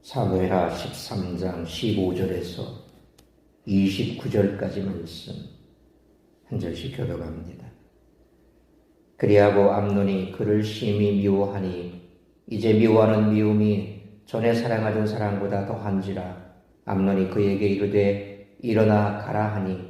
사무엘하 13장 15절에서 29절까지 말씀 한 절씩 교독합니다. 그리하고 암논이 그를 심히 미워하니 이제 미워하는 미움이 전에 사랑하던 사랑보다 더한지라. 암논이 그에게 이르되 일어나 가라 하니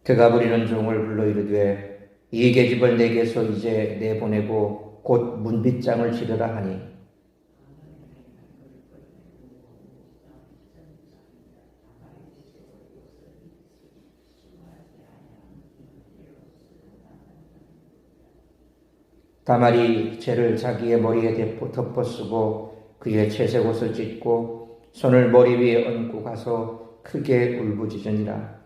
그가 부리는 종을 불러 이르되 이 계집을 내게서 이제 내보내고 곧 문빗장을 지르라 하니 다말이 채를 자기의 머리에 덮어쓰고 그의 채색 옷을 찢고 손을 머리 위에 얹고 가서 크게 울부짖으니라.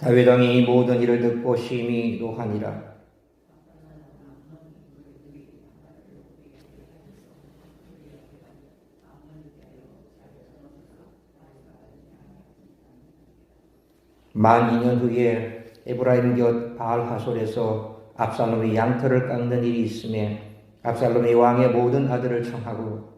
다윗 왕이 이 모든 일을 듣고 심히 노하니라. 만 2년 후에 에브라임 곁 바알하솔에서 압살롬이 양털을 깎는 일이 있음에 압살롬이 왕의 모든 아들을 청하고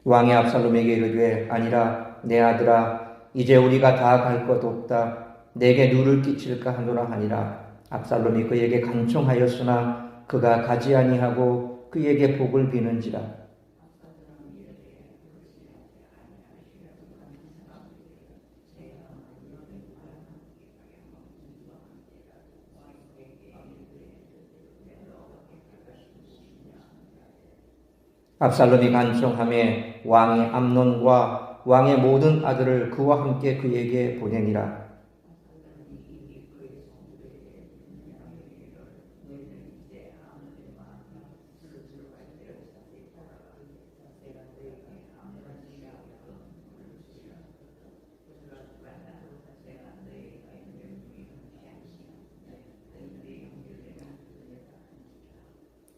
왕이 압살롬에게 이르되 아니라 내 아들아 이제 우리가 다 갈 것 없다. 내게 누를 끼칠까 하노라 하니라. 압살롬이 그에게 간청하였으나 그가 가지 아니하고 그에게 복을 비는지라. 압살롬이 간청하매 왕이 암논과 왕의 모든 아들을 그와 함께 그에게 보내니라.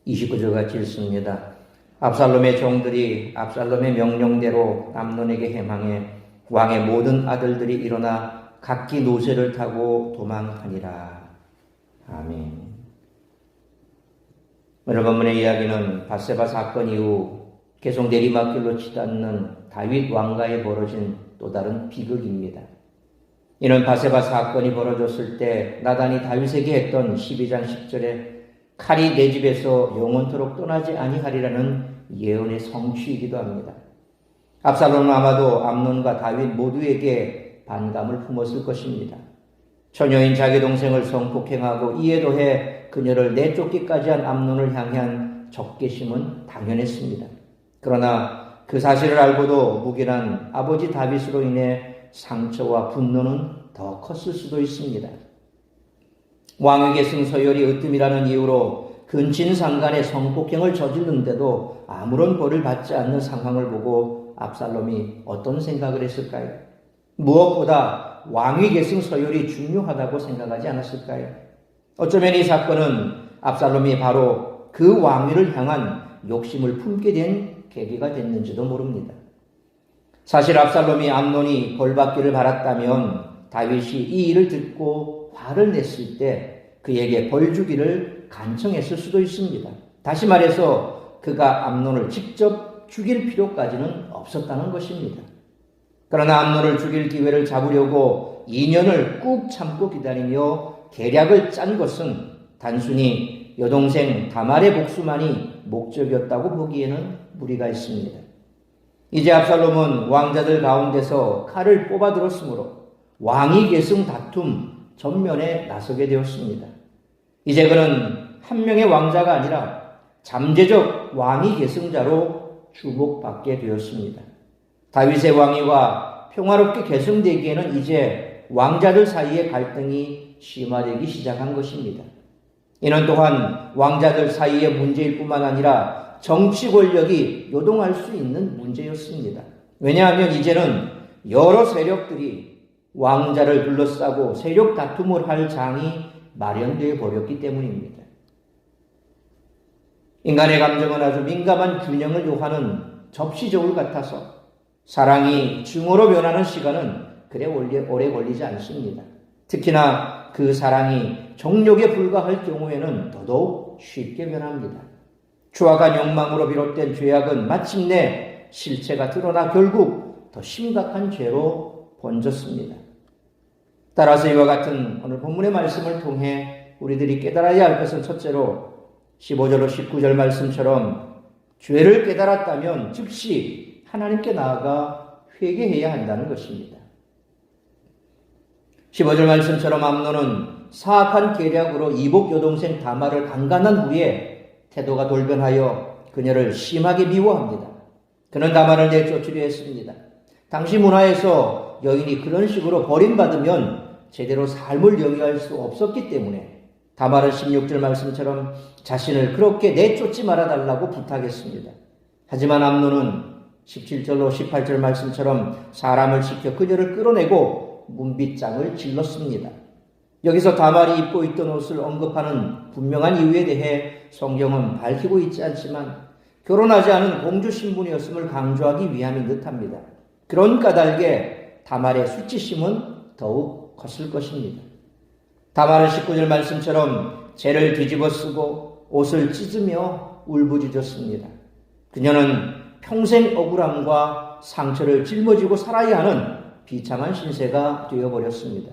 (29절) 같이 읽습니다. 압살롬의 종들이 압살롬의 명령대로 암논에게 해망해 왕의 모든 아들들이 일어나 각기 노새를 타고 도망하니라. 아멘. 오늘 본문의 이야기는 밧세바 사건 이후 계속 내리막길로 치닫는 다윗 왕가에 벌어진 또 다른 비극입니다. 이는 밧세바 사건이 벌어졌을 때 나단이 다윗에게 했던 12장 10절에 칼이 내 집에서 영원토록 떠나지 아니하리라는 예언의 성취이기도 합니다. 압살롬은 아마도 암논과 다윗 모두에게 반감을 품었을 것입니다. 처녀인 자기 동생을 성폭행하고 이에 더해 그녀를 내쫓기까지 한 암논을 향한 적개심은 당연했습니다. 그러나 그 사실을 알고도 묵인한 아버지 다윗으로 인해 상처와 분노는 더 컸을 수도 있습니다. 왕위 계승 서열이 으뜸이라는 이유로 근친상간의 성폭행을 저지르는데도 아무런 벌을 받지 않는 상황을 보고 압살롬이 어떤 생각을 했을까요? 무엇보다 왕위 계승 서열이 중요하다고 생각하지 않았을까요? 어쩌면 이 사건은 압살롬이 바로 그 왕위를 향한 욕심을 품게 된 계기가 됐는지도 모릅니다. 사실 압살롬이 암논이 벌받기를 바랐다면 다윗이 이 일을 듣고 화를 냈을 때 그에게 벌 주기를 간청했을 수도 있습니다. 다시 말해서 그가 암논을 직접 죽일 필요까지는 없었다는 것입니다. 그러나 암논을 죽일 기회를 잡으려고 2년을 꾹 참고 기다리며 계략을 짠 것은 단순히 여동생 다말의 복수만이 목적이었다고 보기에는 무리가 있습니다. 이제 압살롬은 왕자들 가운데서 칼을 뽑아들었으므로 왕위 계승 다툼 전면에 나서게 되었습니다. 이제 그는 한 명의 왕자가 아니라 잠재적 왕위 계승자로 주목받게 되었습니다. 다윗의 왕위가 평화롭게 계승되기에는 이제 왕자들 사이의 갈등이 심화되기 시작한 것입니다. 이는 또한 왕자들 사이의 문제일 뿐만 아니라 정치 권력이 요동할 수 있는 문제였습니다. 왜냐하면 이제는 여러 세력들이 왕자를 둘러싸고 세력 다툼을 할 장이 마련되어 버렸기 때문입니다. 인간의 감정은 아주 민감한 균형을 요하는 접시저울 같아서 사랑이 증오로 변하는 시간은 그래 오래 걸리지 않습니다. 특히나 그 사랑이 정욕에 불과할 경우에는 더더욱 쉽게 변합니다. 추악한 욕망으로 비롯된 죄악은 마침내 실체가 드러나 결국 더 심각한 죄로 번졌습니다. 따라서 이와 같은 오늘 본문의 말씀을 통해 우리들이 깨달아야 할 것은 첫째로 15절로 19절 말씀처럼 죄를 깨달았다면 즉시 하나님께 나아가 회개해야 한다는 것입니다. 15절 말씀처럼 암논은 사악한 계략으로 이복 여동생 다말을 강간한 후에 태도가 돌변하여 그녀를 심하게 미워합니다. 그는 다말을 내쫓으려 했습니다. 당시 문화에서 여인이 그런 식으로 버림받으면 제대로 삶을 영위할 수 없었기 때문에 다말은 16절 말씀처럼 자신을 그렇게 내쫓지 말아달라고 부탁했습니다. 하지만 암논은 17절로 18절 말씀처럼 사람을 시켜 그녀를 끌어내고 문빗장을 질렀습니다. 여기서 다말이 입고 있던 옷을 언급하는 분명한 이유에 대해 성경은 밝히고 있지 않지만 결혼하지 않은 공주 신분이었음을 강조하기 위함인 듯합니다. 그런 까닭에 다말의 수치심은 더욱 컸을 것입니다. 다말은 19절 말씀처럼 죄를 뒤집어 쓰고 옷을 찢으며 울부짖었습니다. 그녀는 평생 억울함과 상처를 짊어지고 살아야 하는 비참한 신세가 되어버렸습니다.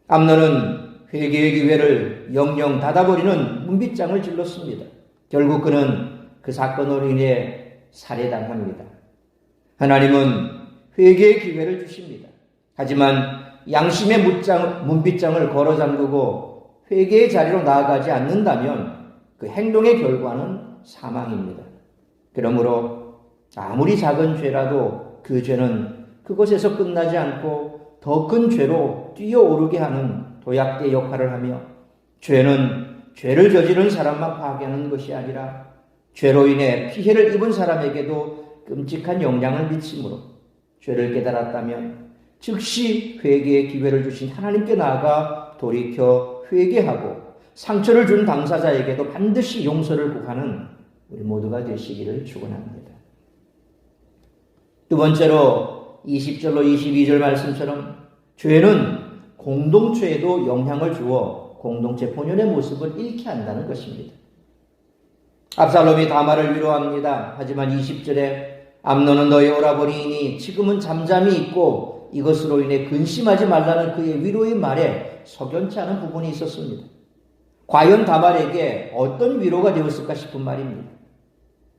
암논은 회개의 기회를 영영 닫아버리는 문빗장을 질렀습니다. 결국 그는 그 사건으로 인해 살해당합니다. 하나님은 회개의 기회를 주십니다. 하지만 양심의 문빗장을 걸어 잠그고 회개의 자리로 나아가지 않는다면 그 행동의 결과는 사망입니다. 그러므로 아무리 작은 죄라도 그 죄는 그것에서 끝나지 않고 더 큰 죄로 뛰어오르게 하는 도약대 역할을 하며 죄는 죄를 저지른 사람만 파괴하는 것이 아니라 죄로 인해 피해를 입은 사람에게도 끔찍한 영향을 미치므로 죄를 깨달았다면 즉시 회개의 기회를 주신 하나님께 나아가 돌이켜 회개하고 상처를 준 당사자에게도 반드시 용서를 구하는 우리 모두가 되시기를 축원합니다. 두 번째로 20절로 22절 말씀처럼 죄는 공동체에도 영향을 주어 공동체 본연의 모습을 잃게 한다는 것입니다. 압살롬이 다말을 위로합니다. 하지만 20절에 암논은 너의 오라버니이니 지금은 잠잠히 있고 이것으로 인해 근심하지 말라는 그의 위로의 말에 석연치 않은 부분이 있었습니다. 과연 다말에게 어떤 위로가 되었을까 싶은 말입니다.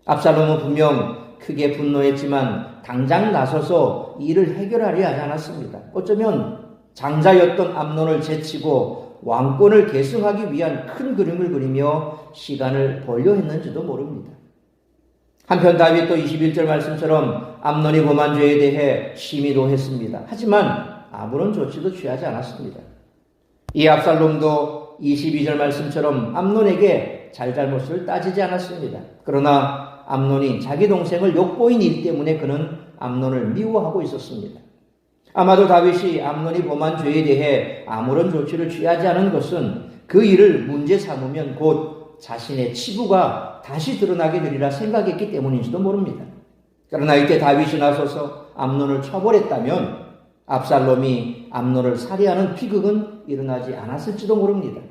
압살롬은 분명 크게 분노했지만 당장 나서서 이를 해결하려 하지 않았습니다. 어쩌면 장자였던 암논을 제치고 왕권을 계승하기 위한 큰 그림을 그리며 시간을 벌려 했는지도 모릅니다. 한편 다윗도 21절 말씀처럼 암논이 범한 죄에 대해 심히 노했습니다. 하지만 아무런 조치도 취하지 않았습니다. 이 압살롬도 22절 말씀처럼 암논에게 잘잘못을 따지지 않았습니다. 그러나 암논이 자기 동생을 욕보인 일 때문에 그는 암논을 미워하고 있었습니다. 아마도 다윗이 암논이 범한 죄에 대해 아무런 조치를 취하지 않은 것은 그 일을 문제 삼으면 곧 자신의 치부가 다시 드러나게 되리라 생각했기 때문인지도 모릅니다. 그러나 이때 다윗이 나서서 암논을 처벌했다면 압살롬이 암논을 살해하는 비극은 일어나지 않았을지도 모릅니다.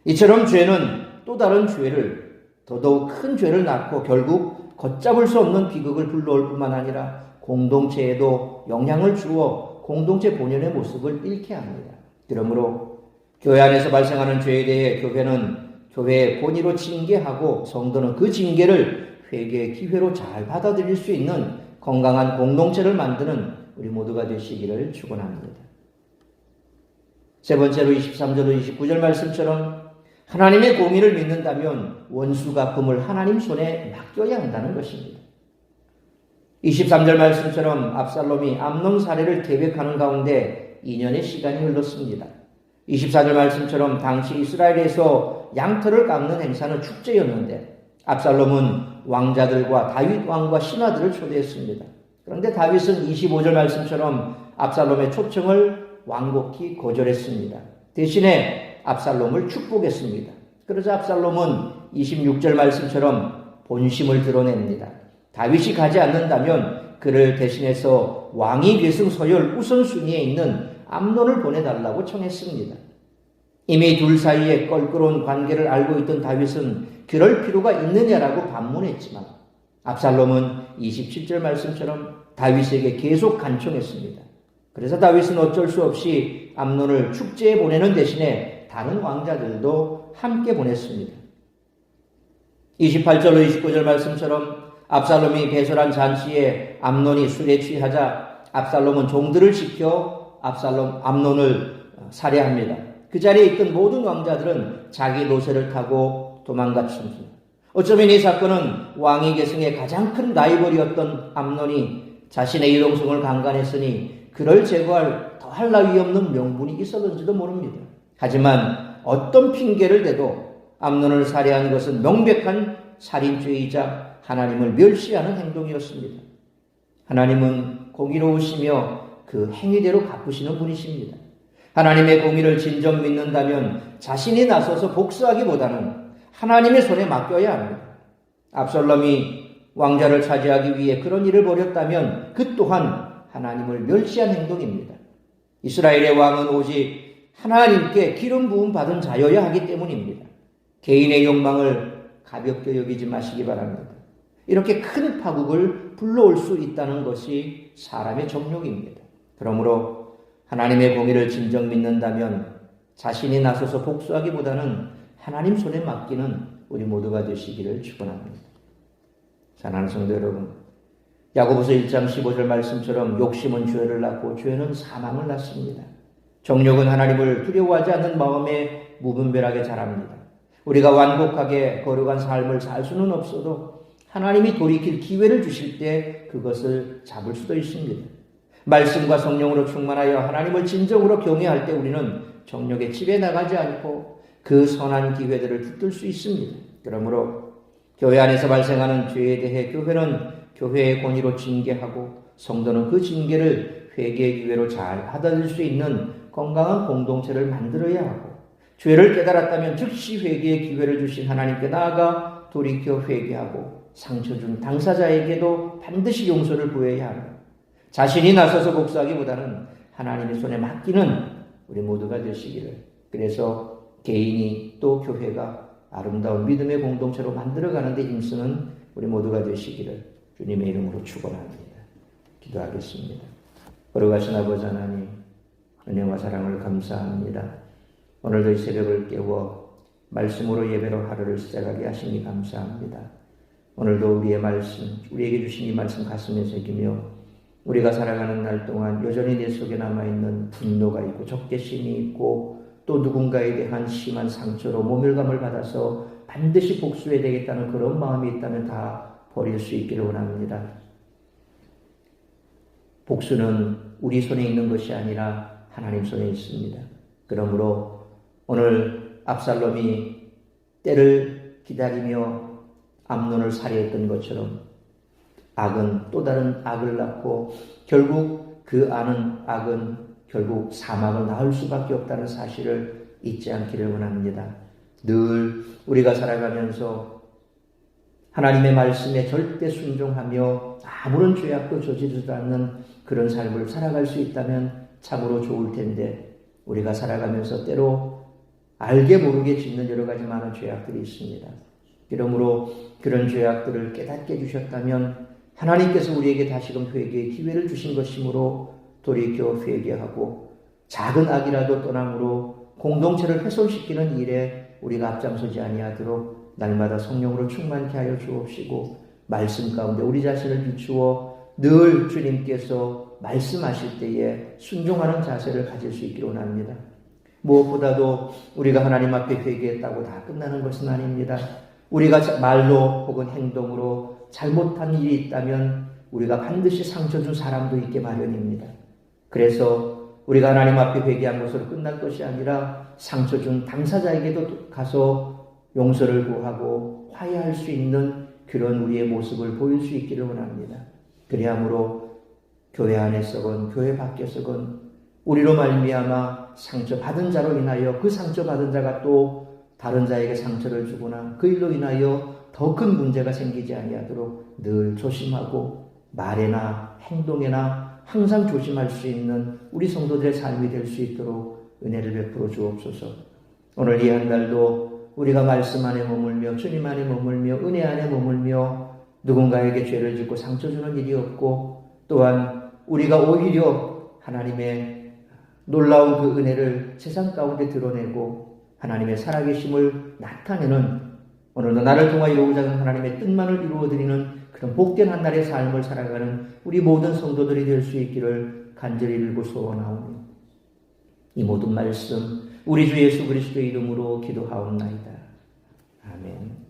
이처럼 죄는 또 다른 죄를, 더더욱 큰 죄를 낳고 결국 걷잡을 수 없는 비극을 불러올 뿐만 아니라 공동체에도 영향을 주어 공동체 본연의 모습을 잃게 합니다. 그러므로 교회 안에서 발생하는 죄에 대해 교회는 교회의 본의로 징계하고 성도는 그 징계를 회개의 기회로 잘 받아들일 수 있는 건강한 공동체를 만드는 우리 모두가 되시기를 축원합니다. 세 번째로 23절 29절 말씀처럼 하나님의 공의를 믿는다면 원수 갚음을 하나님 손에 맡겨야 한다는 것입니다. 23절 말씀처럼 압살롬이 암논 살해를 계획하는 가운데 2년의 시간이 흘렀습니다. 24절 말씀처럼 당시 이스라엘에서 양털을 깎는 행사는 축제였는데 압살롬은 왕자들과 다윗 왕과 신하들을 초대했습니다. 그런데 다윗은 25절 말씀처럼 압살롬의 초청을 완곡히 거절했습니다. 대신에 압살롬을 축복했습니다. 그러자 압살롬은 26절 말씀처럼 본심을 드러냅니다. 다윗이 가지 않는다면 그를 대신해서 왕위 계승 서열 우선순위에 있는 암논을 보내달라고 청했습니다. 이미 둘 사이에 껄끄러운 관계를 알고 있던 다윗은 그럴 필요가 있느냐라고 반문했지만 압살롬은 27절 말씀처럼 다윗에게 계속 간청했습니다. 그래서 다윗은 어쩔 수 없이 암논을 축제에 보내는 대신에 다른 왕자들도 함께 보냈습니다. 28절로 29절 말씀처럼 압살롬이 배설한 잔치에 암논이 술에 취하자 압살롬은 종들을 시켜 암논을 살해합니다. 그 자리에 있던 모든 왕자들은 자기 노새를 타고 도망갔습니다. 어쩌면 이 사건은 왕위 계승의 가장 큰 라이벌이었던 암논이 자신의 이동성을 강간했으니 그를 제거할 더할 나위 없는 명분이 있었는지도 모릅니다. 하지만 어떤 핑계를 대도 암논을 살해한 것은 명백한 살인죄이자 하나님을 멸시하는 행동이었습니다. 하나님은 공의로우시며 그 행위대로 갚으시는 분이십니다. 하나님의 공의를 진정 믿는다면 자신이 나서서 복수하기보다는 하나님의 손에 맡겨야 합니다. 압살롬이 왕자를 차지하기 위해 그런 일을 벌였다면 그 또한 하나님을 멸시한 행동입니다. 이스라엘의 왕은 오직 하나님께 기름 부음 받은 자여야 하기 때문입니다. 개인의 욕망을 가볍게 여기지 마시기 바랍니다. 이렇게 큰 파국을 불러올 수 있다는 것이 사람의 정욕입니다. 그러므로 하나님의 공의를 진정 믿는다면 자신이 나서서 복수하기보다는 하나님 손에 맡기는 우리 모두가 되시기를 축원합니다. 사랑하는 성도 여러분, 야고보서 1장 15절 말씀처럼 욕심은 죄를 낳고 죄는 사망을 낳습니다. 정욕은 하나님을 두려워하지 않는 마음에 무분별하게 자랍니다. 우리가 완곡하게 거룩한 삶을 살 수는 없어도 하나님이 돌이킬 기회를 주실 때 그것을 잡을 수도 있습니다. 말씀과 성령으로 충만하여 하나님을 진정으로 경외할 때 우리는 정욕의 집에 나가지 않고 그 선한 기회들을 붙들 수 있습니다. 그러므로 교회 안에서 발생하는 죄에 대해 교회는 교회의 권위로 징계하고 성도는 그 징계를 회개의 기회로 잘 받아들일 수 있는 건강한 공동체를 만들어야 하고 죄를 깨달았다면 즉시 회개의 기회를 주신 하나님께 나아가 돌이켜 회개하고 상처 준 당사자에게도 반드시 용서를 구해야 합니다. 자신이 나서서 복수하기보다는 하나님의 손에 맡기는 우리 모두가 되시기를, 그래서 개인이 또 교회가 아름다운 믿음의 공동체로 만들어가는 데 힘쓰는 우리 모두가 되시기를 주님의 이름으로 축원합니다. 기도하겠습니다. 거룩하신 아버지 하나님, 은혜와 사랑을 감사합니다. 오늘도 이 새벽을 깨워 말씀으로 예배로 하루를 시작하게 하시니 감사합니다. 오늘도 우리의 말씀, 우리에게 주신 이 말씀 가슴에 새기며 우리가 살아가는 날 동안 여전히 내 속에 남아있는 분노가 있고 적개심이 있고 또 누군가에 대한 심한 상처로 모멸감을 받아서 반드시 복수해야 되겠다는 그런 마음이 있다면 다 버릴 수 있기를 원합니다. 복수는 우리 손에 있는 것이 아니라 하나님 손에 있습니다. 그러므로 오늘 압살롬이 때를 기다리며 암논을 살해했던 것처럼 악은 또 다른 악을 낳고 결국 그 아는 악은 결국 사망을 낳을 수밖에 없다는 사실을 잊지 않기를 원합니다. 늘 우리가 살아가면서 하나님의 말씀에 절대 순종하며 아무런 죄악도 저지르지 않는 그런 삶을 살아갈 수 있다면 참으로 좋을 텐데 우리가 살아가면서 때로 알게 모르게 짓는 여러 가지 많은 죄악들이 있습니다. 그러므로 그런 죄악들을 깨닫게 해주셨다면 하나님께서 우리에게 다시금 회개의 기회를 주신 것이므로 돌이켜 회개하고 작은 악이라도 떠남으로 공동체를 훼손시키는 일에 우리가 앞장서지 아니하도록 날마다 성령으로 충만케 하여 주옵시고 말씀 가운데 우리 자신을 비추어 늘 주님께서 말씀하실 때에 순종하는 자세를 가질 수 있기를 원합니다. 무엇보다도 우리가 하나님 앞에 회개했다고 다 끝나는 것은 아닙니다. 우리가 말로 혹은 행동으로 잘못한 일이 있다면 우리가 반드시 상처 준 사람도 있게 마련입니다. 그래서 우리가 하나님 앞에 회개한 것으로 끝날 것이 아니라 상처 준 당사자에게도 가서 용서를 구하고 화해할 수 있는 그런 우리의 모습을 보일 수 있기를 원합니다. 그리함으로 교회 안에서건 교회 밖에서건 우리로 말미암아 상처받은 자로 인하여 그 상처받은 자가 또 다른 자에게 상처를 주거나 그 일로 인하여 더 큰 문제가 생기지 아니하도록 늘 조심하고 말에나 행동에나 항상 조심할 수 있는 우리 성도들의 삶이 될 수 있도록 은혜를 베풀어 주옵소서. 오늘 이 한 달도 우리가 말씀 안에 머물며 주님 안에 머물며 은혜 안에 머물며 누군가에게 죄를 짓고 상처 주는 일이 없고 또한 우리가 오히려 하나님의 놀라운 그 은혜를 세상 가운데 드러내고 하나님의 살아계심을 나타내는 오늘도 나를 통하여 이루고자 하는 하나님의 뜻만을 이루어드리는 그런 복된 한 날의 삶을 살아가는 우리 모든 성도들이 될 수 있기를 간절히 빌고 소원하오니 이 모든 말씀 우리 주 예수 그리스도의 이름으로 기도하옵나이다. 아멘.